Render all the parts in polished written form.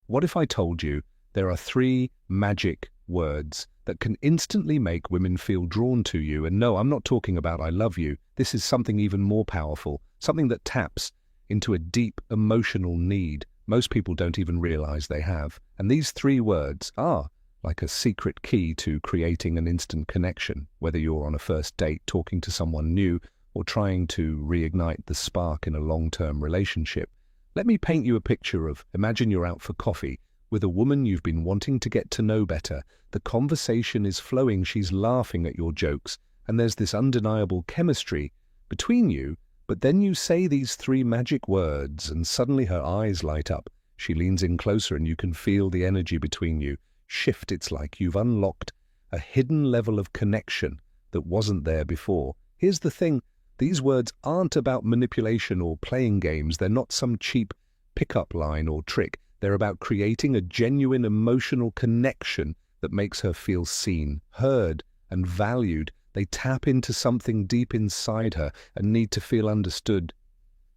What if I told you there are three magic words that can instantly make women feel drawn to you? And no, I'm not talking about I love you. This is something even more powerful, something that taps into a deep emotional need most people don't even realize they have. And these three words are like a secret key to creating an instant connection, whether you're on a first date, talking to someone new, or trying to reignite the spark in a long-term relationship. Let me paint you a picture of, imagine you're out for coffee with a woman you've been wanting to get to know better. The conversation is flowing, she's laughing at your jokes, and there's this undeniable chemistry between you. But then you say these three magic words, and suddenly her eyes light up. She leans in closer, and you can feel the energy between you shift. It's like you've unlocked a hidden level of connection that wasn't there before. Here's the thing. These words aren't about manipulation or playing games. They're not some cheap pickup line or trick. They're about creating a genuine emotional connection that makes her feel seen, heard, and valued. They tap into something deep inside her, a need to feel understood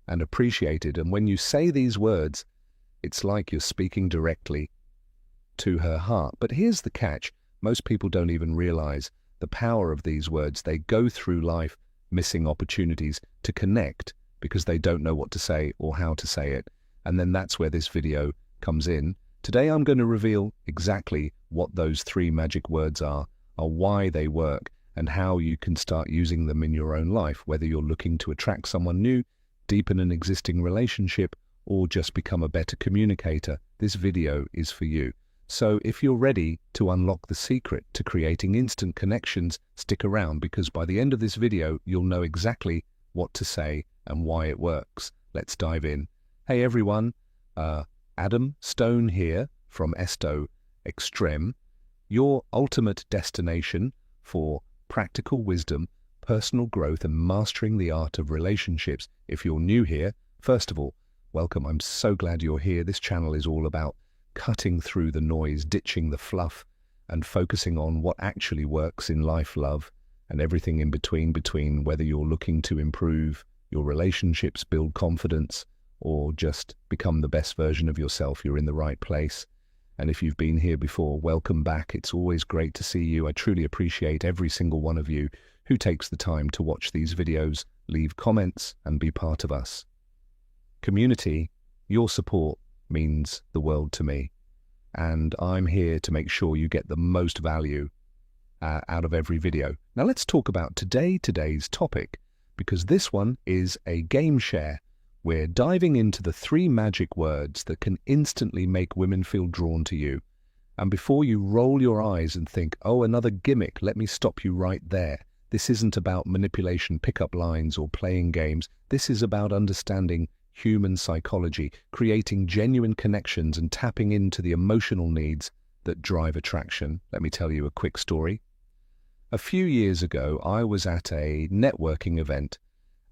and appreciated. And when you say these words, it's like you're speaking directly to her heart. But here's the catch. Most people don't even realize the power of these words. They go through life missing opportunities to connect because they don't know what to say or how to say it. And then that's where this video comes in. Today I'm going to reveal exactly what those three magic words are why they work, and how you can start using them in your own life, whether you're looking to attract someone new, deepen an existing relationship, or just become a better communicator. This video is for you. So if you're ready to unlock the secret to creating instant connections, stick around, because by the end of this video, you'll know exactly what to say and why it works. Let's dive in. Hey everyone, Adam Stone here from Esto Extreme, your ultimate destination for practical wisdom, personal growth, and mastering the art of relationships. If you're new here, first of all, welcome. I'm so glad you're here. This channel is all about cutting through the noise, ditching the fluff, and focusing on what actually works in life, love, and everything in between, whether you're looking to improve your relationships, build confidence, or just become the best version of yourself. You're in the right place. And if you've been here before, welcome back. It's always great to see you. I truly appreciate every single one of you who takes the time to watch these videos, leave comments, and be part of us. Community, your support means the world to me. And I'm here to make sure you get the most value out of every video. Now let's talk about today's topic, because this one is a game share. We're diving into the three magic words that can instantly make women feel drawn to you. And before you roll your eyes and think, oh, another gimmick, let me stop you right there. This isn't about manipulation, pickup lines, or playing games. This is about understanding human psychology, creating genuine connections, and tapping into the emotional needs that drive attraction. Let me tell you a quick story. A few years ago, I was at a networking event,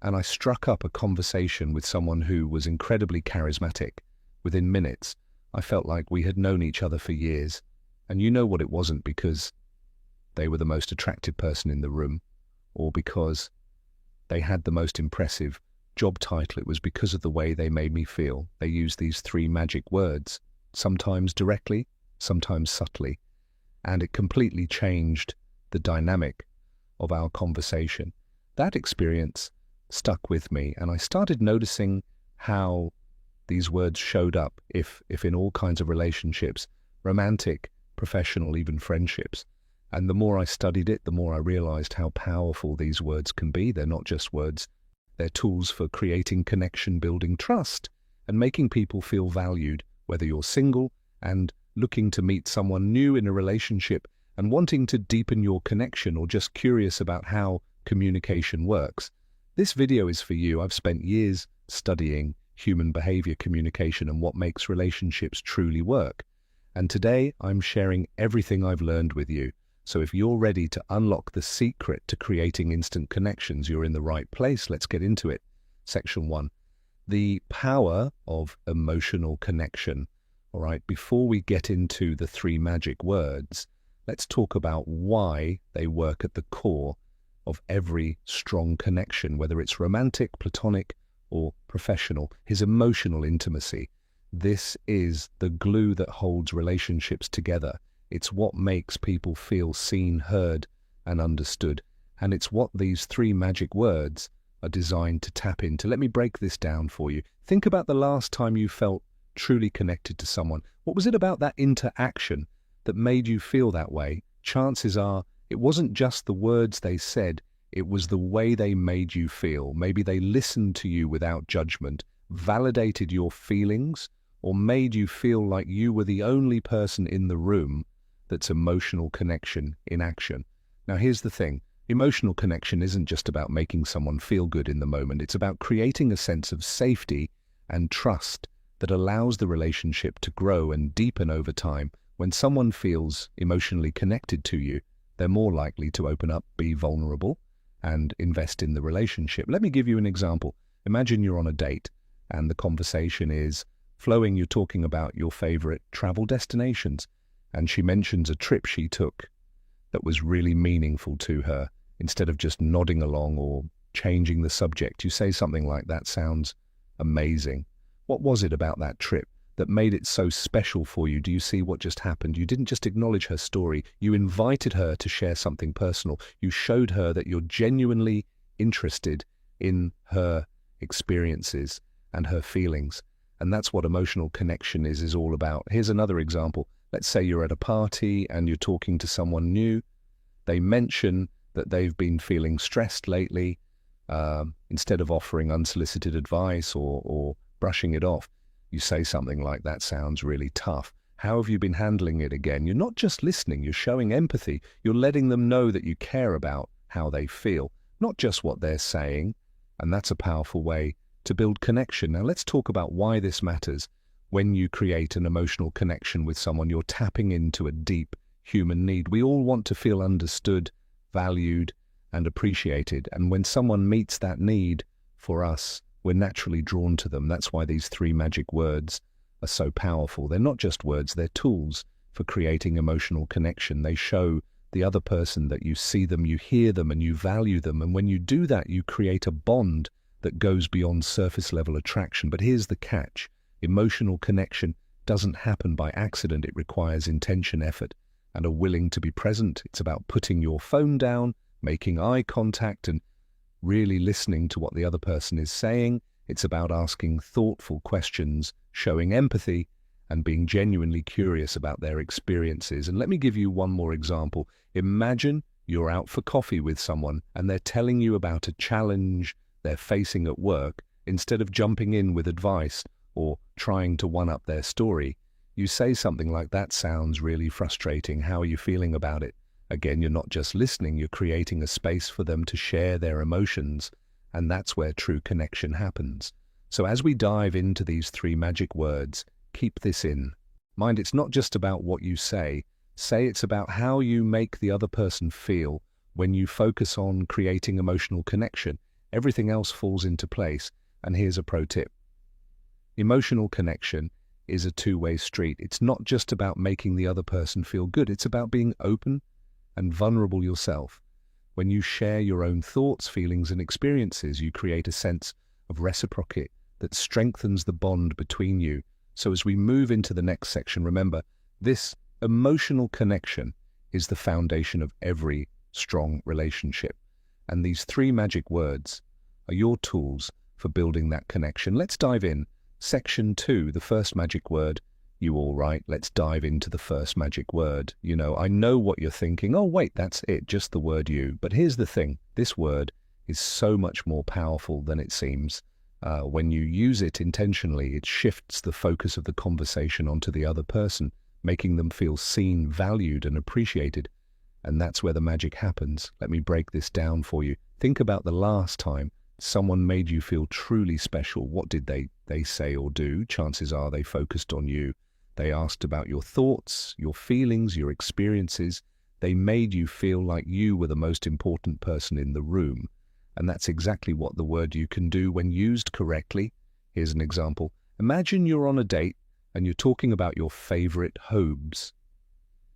and I struck up a conversation with someone who was incredibly charismatic. Within minutes, I felt like we had known each other for years. And you know what? It wasn't because they were the most attractive person in the room, or because they had the most impressive job title. It was because of the way they made me feel. They used these three magic words, sometimes directly, sometimes subtly, and it completely changed the dynamic of our conversation. That experience stuck with me, and I started noticing how these words showed up if in all kinds of relationships, romantic, professional, even friendships. And the more I studied it, the more I realized how powerful these words can be. They're not just words, they're tools for creating connection, building trust, and making people feel valued, whether you're single and looking to meet someone new in a relationship and wanting to deepen your connection, or just curious about how communication works. This video is for you. I've spent years studying human behavior, communication, and what makes relationships truly work. And today I'm sharing everything I've learned with you. So if you're ready to unlock the secret to creating instant connections, you're in the right place. Let's get into it. Section 1, the power of emotional connection. All right, before we get into the three magic words, let's talk about why they work at the core of every strong connection, whether it's romantic, platonic, or professional. His emotional intimacy. This is the glue that holds relationships together. It's what makes people feel seen, heard, and understood. And it's what these three magic words are designed to tap into. Let me break this down for you. Think about the last time you felt truly connected to someone. What was it about that interaction that made you feel that way? Chances are it wasn't just the words they said, it was the way they made you feel. Maybe they listened to you without judgment, validated your feelings, or made you feel like you were the only person in the room. That's emotional connection in action. Now here's the thing. Emotional connection isn't just about making someone feel good in the moment. It's about creating a sense of safety and trust that allows the relationship to grow and deepen over time. When someone feels emotionally connected to you, they're more likely to open up, be vulnerable, and invest in the relationship. Let me give you an example. Imagine you're on a date and the conversation is flowing. You're talking about your favorite travel destinations, and she mentions a trip she took that was really meaningful to her. Instead of just nodding along or changing the subject, you say something like, "That sounds amazing. What was it about that trip that made it so special for you?" Do you see what just happened? You didn't just acknowledge her story. You invited her to share something personal. You showed her that you're genuinely interested in her experiences and her feelings. And that's what emotional connection is all about. Here's another example. Let's say you're at a party and you're talking to someone new. They mention that they've been feeling stressed lately. Instead of offering unsolicited advice or brushing it off, you say something like, "That sounds really tough. How have you been handling it again?" You're not just listening, you're showing empathy. You're letting them know that you care about how they feel, not just what they're saying. And that's a powerful way to build connection. Now let's talk about why this matters. When you create an emotional connection with someone, you're tapping into a deep human need. We all want to feel understood, valued, and appreciated. And when someone meets that need for us, we're naturally drawn to them. That's why these three magic words are so powerful. They're not just words, they're tools for creating emotional connection. They show the other person that you see them, you hear them, and you value them. And when you do that, you create a bond that goes beyond surface level attraction. But here's the catch. Emotional connection doesn't happen by accident. It requires intention, effort, and are willing to be present. It's about putting your phone down, making eye contact, and really listening to what the other person is saying. It's about asking thoughtful questions, showing empathy, and being genuinely curious about their experiences. And let me give you one more example. Imagine you're out for coffee with someone and they're telling you about a challenge they're facing at work. Instead of jumping in with advice or trying to one-up their story, you say something like, "That sounds really frustrating. How are you feeling about it?" Again, you're not just listening, you're creating a space for them to share their emotions, and that's where true connection happens. So as we dive into these three magic words, keep this in mind. It's not just about what you say. It's about how you make the other person feel. When you focus on creating emotional connection, everything else falls into place. And here's a pro tip. Emotional connection is a two-way street. It's not just about making the other person feel good. It's about being open and vulnerable yourself. When you share your own thoughts, feelings, and experiences, you create a sense of reciprocity that strengthens the bond between you. So as we move into the next section, remember, this emotional connection is the foundation of every strong relationship. And these three magic words are your tools for building that connection. Let's dive in. Section 2, the first magic word. You all right? Let's dive into the first magic word. You know, I know what you're thinking. Oh, wait, that's it, just the word you. But here's the thing. This word is so much more powerful than it seems. When you use it intentionally, it shifts the focus of the conversation onto the other person, making them feel seen, valued, and appreciated. And that's where the magic happens. Let me break this down for you. Think about the last time someone made you feel truly special. What did they say or do? Chances are they focused on you. They asked about your thoughts, your feelings, your experiences. They made you feel like you were the most important person in the room. And that's exactly what the word you can do when used correctly. Here's an example. Imagine you're on a date and you're talking about your favorite hobbies.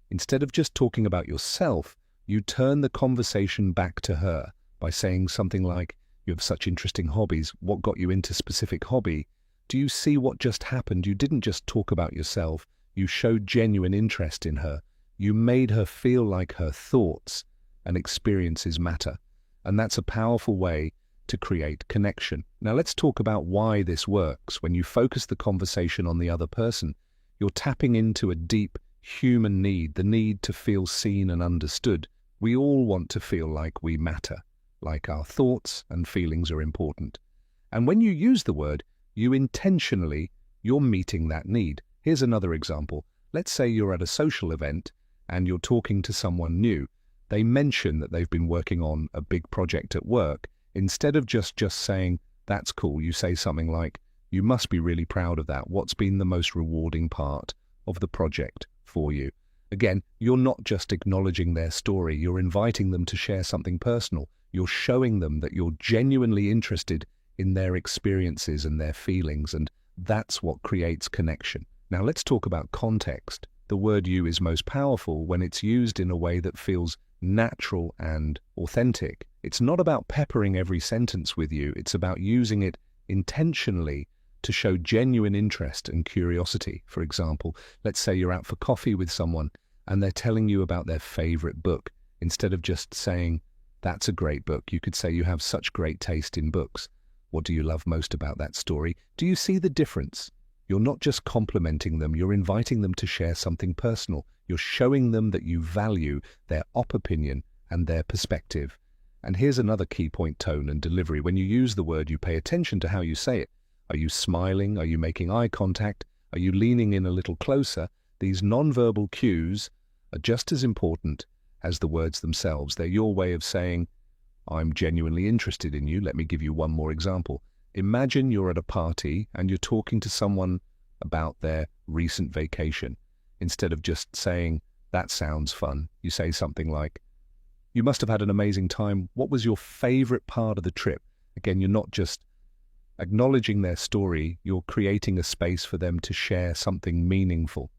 Instead of just talking about yourself, you turn the conversation back to her by saying something like, "You have such interesting hobbies. What got you into specific hobby?" Do you see what just happened? You didn't just talk about yourself. You showed genuine interest in her. You made her feel like her thoughts and experiences matter. And that's a powerful way to create connection. Now let's talk about why this works. When you focus the conversation on the other person, you're tapping into a deep human need, the need to feel seen and understood. We all want to feel like we matter, like our thoughts and feelings are important. And when you use the word, you're meeting that need. Here's another example. Let's say you're at a social event and you're talking to someone new. They mention that they've been working on a big project at work. Instead of just saying, that's cool, you say something like, you must be really proud of that. What's been the most rewarding part of the project for you? Again, you're not just acknowledging their story, you're inviting them to share something personal. You're showing them that you're genuinely interested in their experiences and their feelings, and that's what creates connection. Now let's talk about context. The word you is most powerful when it's used in a way that feels natural and authentic. It's not about peppering every sentence with you, it's about using it intentionally to show genuine interest and curiosity. For example, let's say you're out for coffee with someone and they're telling you about their favorite book. Instead of just saying, that's a great book, you could say you have such great taste in books. What do you love most about that story? Do you see the difference? You're not just complimenting them, you're inviting them to share something personal. You're showing them that you value their opinion and their perspective. And here's another key point: tone and delivery. When you use the word, you pay attention to how you say it. Are you smiling? Are you making eye contact? Are you leaning in a little closer? These nonverbal cues are just as important as the words themselves. They're your way of saying, I'm genuinely interested in you. Let me give you one more example. Imagine you're at a party and you're talking to someone about their recent vacation. Instead of just saying, that sounds fun, you say something like, you must have had an amazing time. What was your favorite part of the trip? Again, you're not just acknowledging their story, you're creating a space for them to share something meaningful.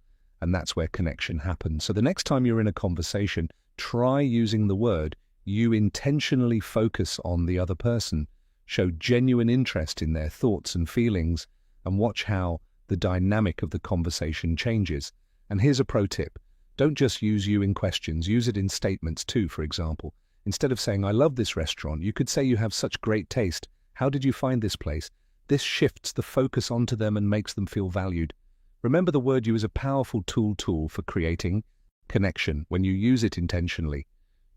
And that's where connection happens. So the next time you're in a conversation, try using the word. You intentionally focus on the other person, show genuine interest in their thoughts and feelings, and watch how the dynamic of the conversation changes. And here's a pro tip. Don't just use you in questions, use it in statements too. For example, instead of saying, I love this restaurant, you could say you have such great taste. How did you find this place? This shifts the focus onto them and makes them feel valued. Remember, the word you is a powerful tool for creating connection. When you use it intentionally,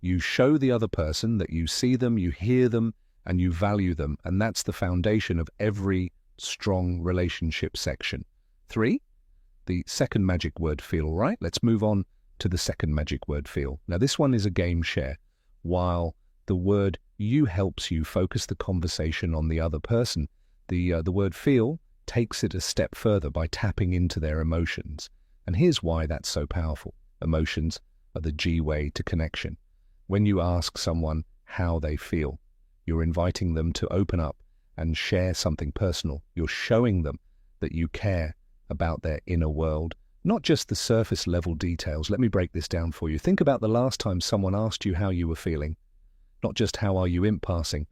you show the other person that you see them, you hear them, and you value them. And that's the foundation of every strong relationship section. 3, the second magic word, feel. Right? Let's move on to the second magic word, feel. Now this one is a game share. While the word you helps you focus the conversation on the other person, the word feel takes it a step further by tapping into their emotions. And here's why that's so powerful. Emotions are the G-way to connection. When you ask someone how they feel, you're inviting them to open up and share something personal. You're showing them that you care about their inner world, not just the surface level details. Let me break this down for you. Think about the last time someone asked you how you were feeling. Not just how are you in passing,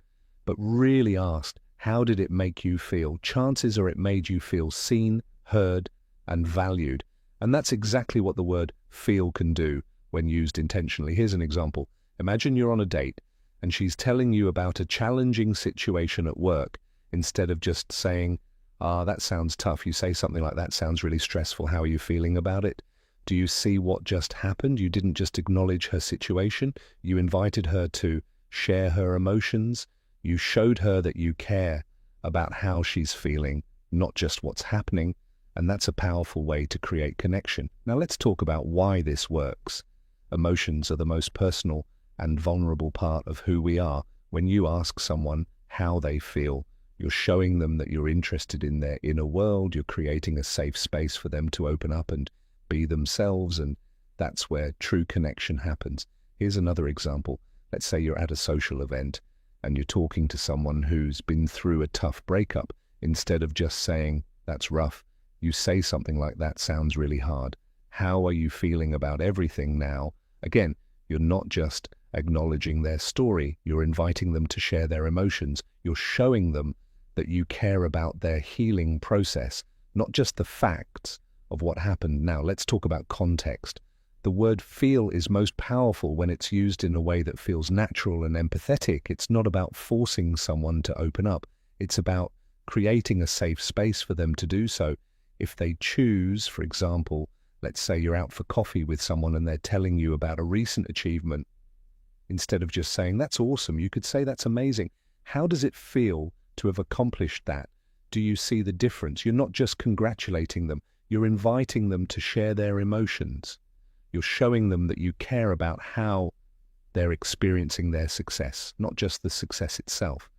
but really asked, how did it make you feel? Chances are it made you feel seen, heard, and valued. And that's exactly what the word feel can do when used intentionally. Here's an example. Imagine you're on a date and she's telling you about a challenging situation at work. Instead of just saying, that sounds tough, you say something like, that sounds really stressful. How are you feeling about it? Do you see what just happened? You didn't just acknowledge her situation. You invited her to share her emotions. You showed her that you care about how she's feeling, not just what's happening. And that's a powerful way to create connection. Now let's talk about why this works. Emotions are the most personal and vulnerable part of who we are. When you ask someone how they feel, you're showing them that you're interested in their inner world. You're creating a safe space for them to open up and be themselves. And that's where true connection happens. Here's another example. Let's say you're at a social event and you're talking to someone who's been through a tough breakup. Instead of just saying, that's rough, you say something like, that sounds really hard. How are you feeling about everything now? Again, you're not just acknowledging their story, you're inviting them to share their emotions. You're showing them that you care about their healing process, not just the facts of what happened. Now, let's talk about context. The word feel is most powerful when it's used in a way that feels natural and empathetic. It's not about forcing someone to open up. It's about creating a safe space for them to do so. If they choose, for example, let's say you're out for coffee with someone and they're telling you about a recent achievement, instead of just saying, that's awesome, you could say, that's amazing. How does it feel to have accomplished that? Do you see the difference? You're not just congratulating them, you're inviting them to share their emotions. You're showing them that you care about how they're experiencing their success, not just the success itself.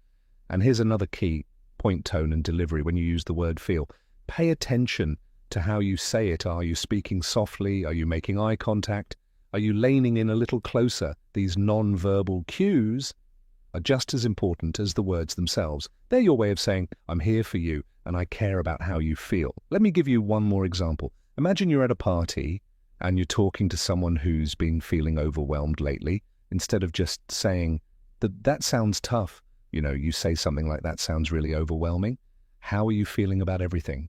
And here's another key: point, tone, and delivery when you use the word feel. Pay attention to how you say it. Are you speaking softly? Are you making eye contact? Are you leaning in a little closer? These non-verbal cues are just as important as the words themselves. They're your way of saying, I'm here for you and I care about how you feel. Let me give you one more example. Imagine you're at a party and you're talking to someone who's been feeling overwhelmed lately. Instead of just saying, that sounds tough, you say something like, that sounds really overwhelming. How are you feeling about everything?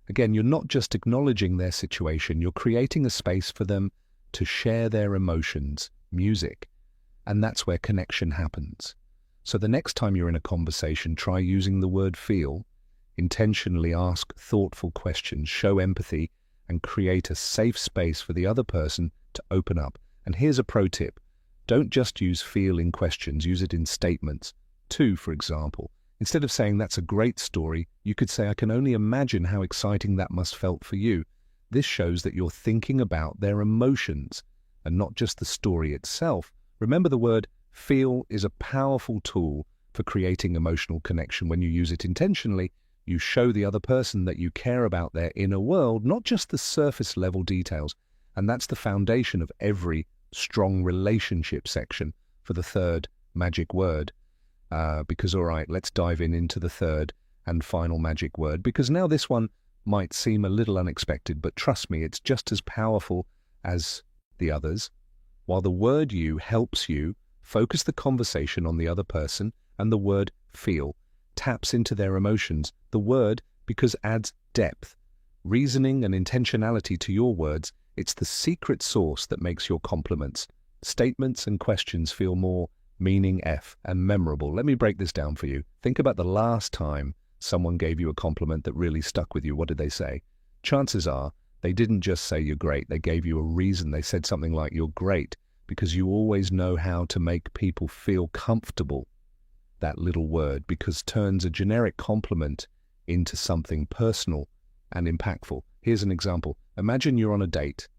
Again, you're not just acknowledging their situation, you're creating a space for them to share their emotions, music, and that's where connection happens. So the next time you're in a conversation, try using the word feel, intentionally ask thoughtful questions, show empathy, and create a safe space for the other person to open up. And here's a pro tip. Don't just use feel in questions, use it in statements. For example, instead of saying, that's a great story, you could say, I can only imagine how exciting that must felt for you. This shows that you're thinking about their emotions and not just the story itself. Remember, the word feel is a powerful tool for creating emotional connection. When you use it intentionally, you show the other person that you care about their inner world, not just the surface level details. And that's the foundation of every strong relationship section for the third magic word. All right, let's dive into the third and final magic word, because now this one might seem a little unexpected, but trust me, it's just as powerful as the others. While the word you helps you focus the conversation on the other person, and the word feel taps into their emotions, the word, because adds depth, reasoning, and intentionality to your words. It's the secret sauce that makes your compliments, statements, and questions feel more meaning and memorable. Let me break this down for you. Think about the last time someone gave you a compliment that really stuck with you. What did they say? Chances are they didn't just say you're great. They gave you a reason. They said something like, you're great because you always know how to make people feel comfortable. That little word, because turns a generic compliment into something personal and impactful. Here's an example. Imagine you're on a date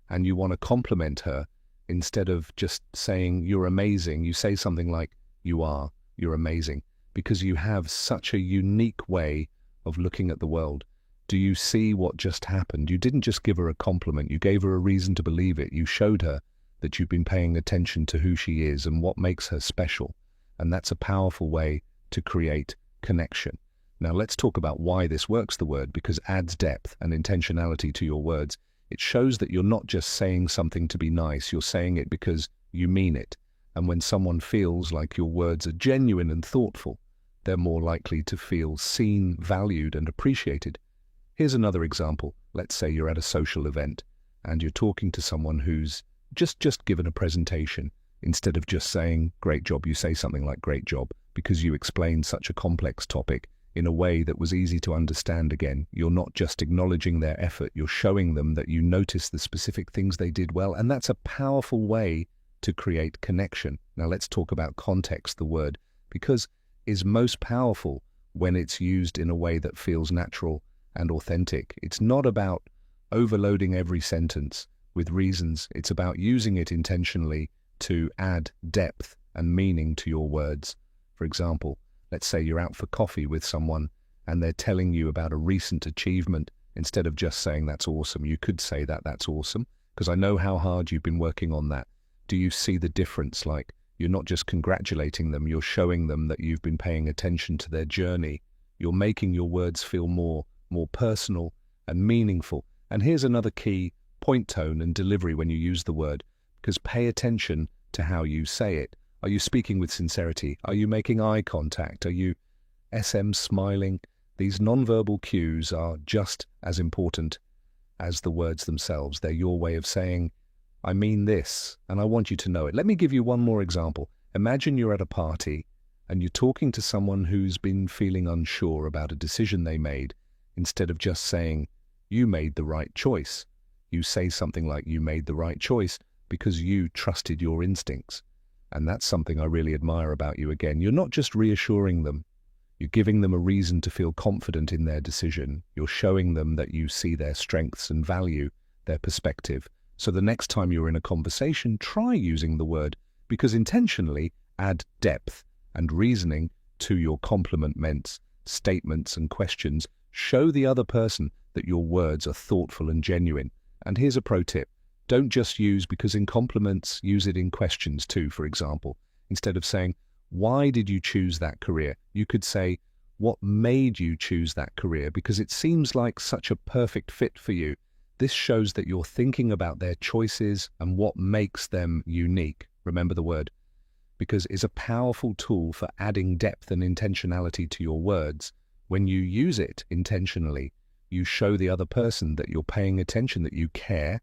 and you want to compliment her. Instead of just saying you're amazing, you say something like, you're amazing, because you have such a unique way of looking at the world. Do you see what just happened? You didn't just give her a compliment, you gave her a reason to believe it. You showed her that you've been paying attention to who she is and what makes her special. And that's a powerful way to create connection. Now let's talk about why this works, the word, because adds depth and intentionality to your words. It shows that you're not just saying something to be nice, you're saying it because you mean it. And when someone feels like your words are genuine and thoughtful, they're more likely to feel seen, valued, and appreciated. Here's another example. Let's say you're at a social event and you're talking to someone who's just given a presentation. Instead of just saying, great job, you say something like, great job, because you explained such a complex topic in a way that was easy to understand. Again, you're not just acknowledging their effort, you're showing them that you notice the specific things they did well, and that's a powerful way to create connection. Now let's talk about context, the word, because is most powerful when it's used in a way that feels natural and authentic. It's not about overloading every sentence with reasons, it's about using it intentionally to add depth and meaning to your words. For example, let's say you're out for coffee with someone and they're telling you about a recent achievement. Instead of just saying that's awesome, you could say that's awesome because I know how hard you've been working on that. Do you see the difference? Like, you're not just congratulating them, you're showing them that you've been paying attention to their journey. You're making your words feel more personal and meaningful. And here's another key: point, tone, and delivery when you use the word, because pay attention to how you say it. Are you speaking with sincerity? Are you making eye contact? Are you SM smiling. These nonverbal cues are just as important as the words themselves. They're your way of saying, I mean this, and I want you to know it. Let me give you one more example. Imagine you're at a party and you're talking to someone who's been feeling unsure about a decision they made. Instead of just saying, you made the right choice, you say something like, you made the right choice because you trusted your instincts. And that's something I really admire about you. Again, you're not just reassuring them, you're giving them a reason to feel confident in their decision. You're showing them that you see their strengths and value their perspective. So the next time you're in a conversation, try using the word, because intentionally add depth and reasoning to your compliments, statements and questions. Show the other person that your words are thoughtful and genuine. And here's a pro tip. Don't just use because in compliments, use it in questions too, for example. Instead of saying, why did you choose that career? You could say, what made you choose that career? Because it seems like such a perfect fit for you. This shows that you're thinking about their choices and what makes them unique. Remember the word, because it's a powerful tool for adding depth and intentionality to your words. When you use it intentionally, you show the other person that you're paying attention, that you care,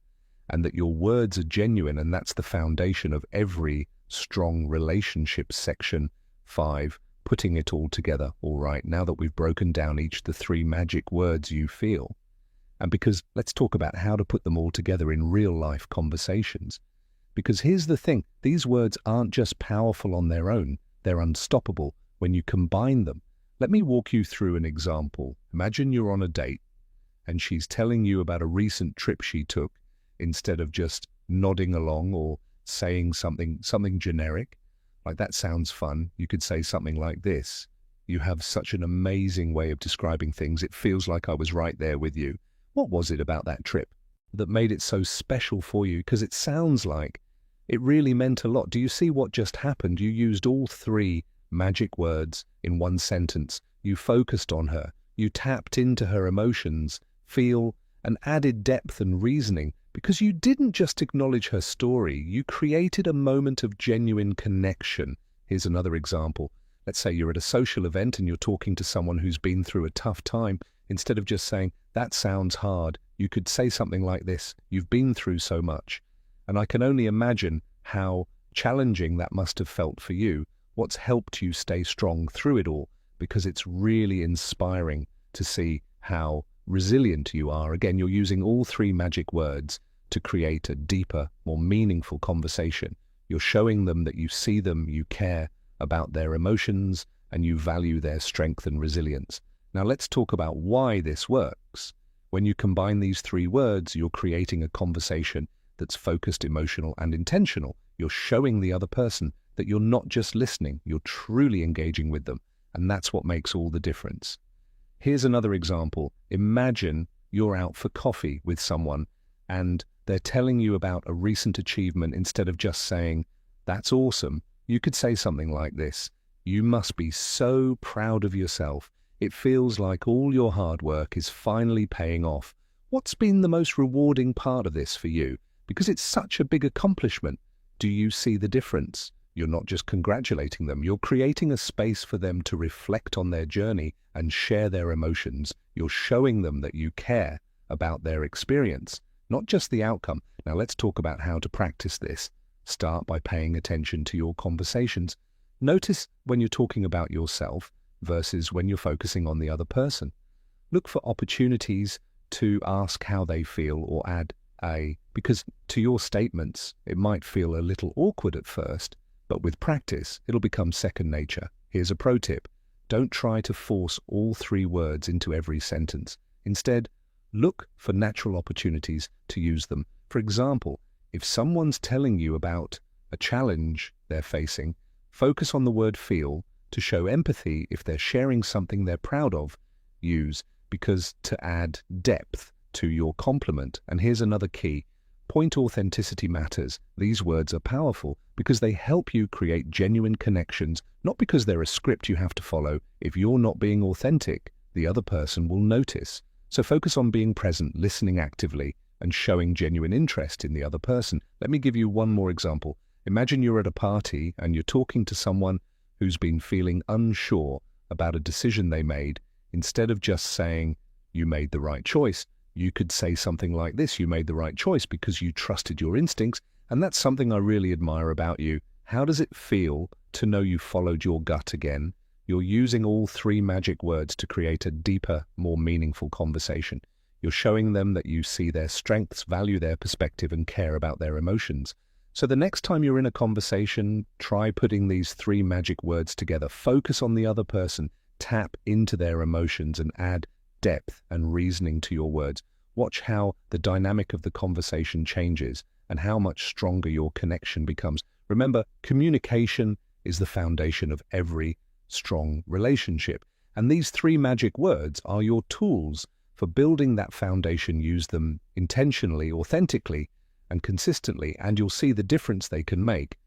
and that your words are genuine, and that's the foundation of every strong relationship. Section 5, putting it all together. All right, now that we've broken down each of the 3 magic words you feel, and because let's talk about how to put them all together in real-life conversations. Because here's the thing, these words aren't just powerful on their own, they're unstoppable when you combine them. Let me walk you through an example. Imagine you're on a date, and she's telling you about a recent trip she took. Instead of just nodding along or saying something generic, like that sounds fun, you could say something like this. You have such an amazing way of describing things. It feels like I was right there with you. What was it about that trip that made it so special for you? Because it sounds like it really meant a lot. Do you see what just happened? You used all 3 magic words in one sentence. You focused on her. You tapped into her emotions, feel, and added depth and reasoning. Because you didn't just acknowledge her story, you created a moment of genuine connection. Here's another example. Let's say you're at a social event and you're talking to someone who's been through a tough time. Instead of just saying, that sounds hard, you could say something like this, you've been through so much. And I can only imagine how challenging that must have felt for you. What's helped you stay strong through it all? Because it's really inspiring to see how resilient you are. Again, you're using all 3 magic words to create a deeper, more meaningful conversation. You're showing them that you see them, you care about their emotions, and you value their strength and resilience. Now let's talk about why this works. When you combine these 3 words, you're creating a conversation that's focused, emotional, and intentional. You're showing the other person that you're not just listening, you're truly engaging with them, and that's what makes all the difference. Here's another example. Imagine you're out for coffee with someone and they're telling you about a recent achievement. Instead of just saying, that's awesome, you could say something like this. You must be so proud of yourself. It feels like all your hard work is finally paying off. What's been the most rewarding part of this for you? Because it's such a big accomplishment. Do you see the difference? You're not just congratulating them, you're creating a space for them to reflect on their journey and share their emotions. You're showing them that you care about their experience, not just the outcome. Now let's talk about how to practice this. Start by paying attention to your conversations. Notice when you're talking about yourself versus when you're focusing on the other person. Look for opportunities to ask how they feel or add a, because to your statements, it might feel a little awkward at first, but with practice, it'll become second nature. Here's a pro tip. Don't try to force all 3 words into every sentence. Instead, look for natural opportunities to use them. For example, if someone's telling you about a challenge they're facing, focus on the word feel to show empathy. If they're sharing something they're proud of, use because to add depth to your compliment. And here's another key. Point authenticity matters. These words are powerful because they help you create genuine connections, not because they're a script you have to follow. If you're not being authentic, the other person will notice. So focus on being present, listening actively, and showing genuine interest in the other person. Let me give you one more example. Imagine you're at a party and you're talking to someone who's been feeling unsure about a decision they made, instead of just saying, you made the right choice, you could say something like this: you made the right choice because you trusted your instincts, and that's something I really admire about you. How does it feel to know you followed your gut again? You're using all three magic words to create a deeper, more meaningful conversation. You're showing them that you see their strengths, value their perspective, and care about their emotions. So the next time you're in a conversation, try putting these three magic words together. Focus on the other person, tap into their emotions, and add depth and reasoning to your words. Watch how the dynamic of the conversation changes and how much stronger your connection becomes. Remember, communication is the foundation of every strong relationship. And these three magic words are your tools for building that foundation. Use them intentionally, authentically, and consistently, and you'll see the difference they can make.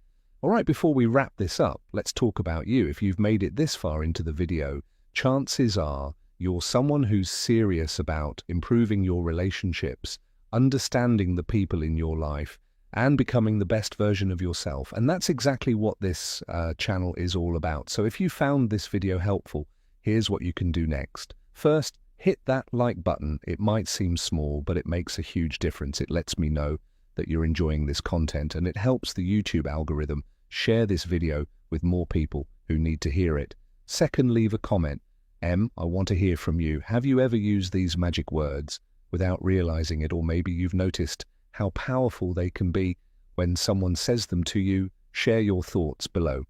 All right, before we wrap this up, let's talk about you. If you've made it this far into the video, chances are you're someone who's serious about improving your relationships, understanding the people in your life, and becoming the best version of yourself. And that's exactly what this channel is all about. So if you found this video helpful, here's what you can do next. First, hit that like button. It might seem small, but it makes a huge difference. It lets me know that you're enjoying this content, and it helps the YouTube algorithm share this video with more people who need to hear it. Second, leave a comment. I want to hear from you. Have you ever used these magic words without realizing it? Or maybe you've noticed how powerful they can be when someone says them to you. Share your thoughts below.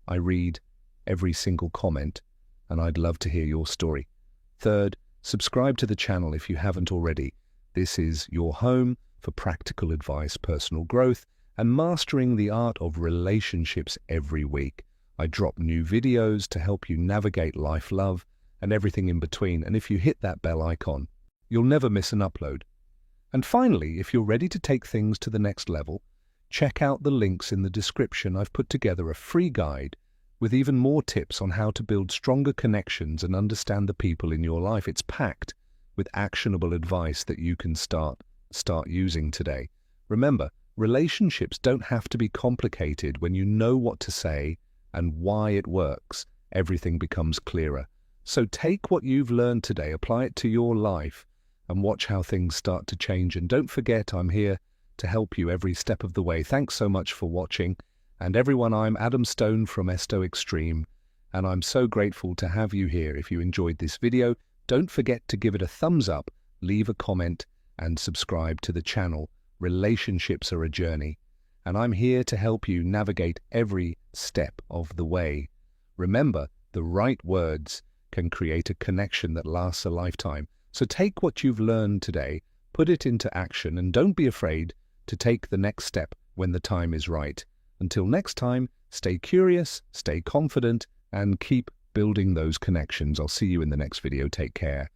I read every single comment, and I'd love to hear your story. Third, subscribe to the channel if you haven't already. This is your home for practical advice, personal growth, and mastering the art of relationships every week. I drop new videos to help you navigate life, love, and everything in between. And if you hit that bell icon, you'll never miss an upload. And finally, if you're ready to take things to the next level, check out the links in the description. I've put together a free guide with even more tips on how to build stronger connections and understand the people in your life. It's packed with actionable advice that you can start using today. Remember, relationships don't have to be complicated. When you know what to say and why it works, everything becomes clearer. So take what you've learned today, apply it to your life, and watch how things start to change. And don't forget, I'm here to help you every step of the way. Thanks so much for watching. And everyone, I'm Adam Stone from Stoic, and I'm so grateful to have you here. If you enjoyed this video, don't forget to give it a thumbs up, leave a comment, and subscribe to the channel. Relationships are a journey, and I'm here to help you navigate every step of the way. Remember, the right words can create a connection that lasts a lifetime. So take what you've learned today, put it into action, and don't be afraid to take the next step when the time is right. Until next time, stay curious, stay confident, and keep building those connections. I'll see you in the next video. Take care.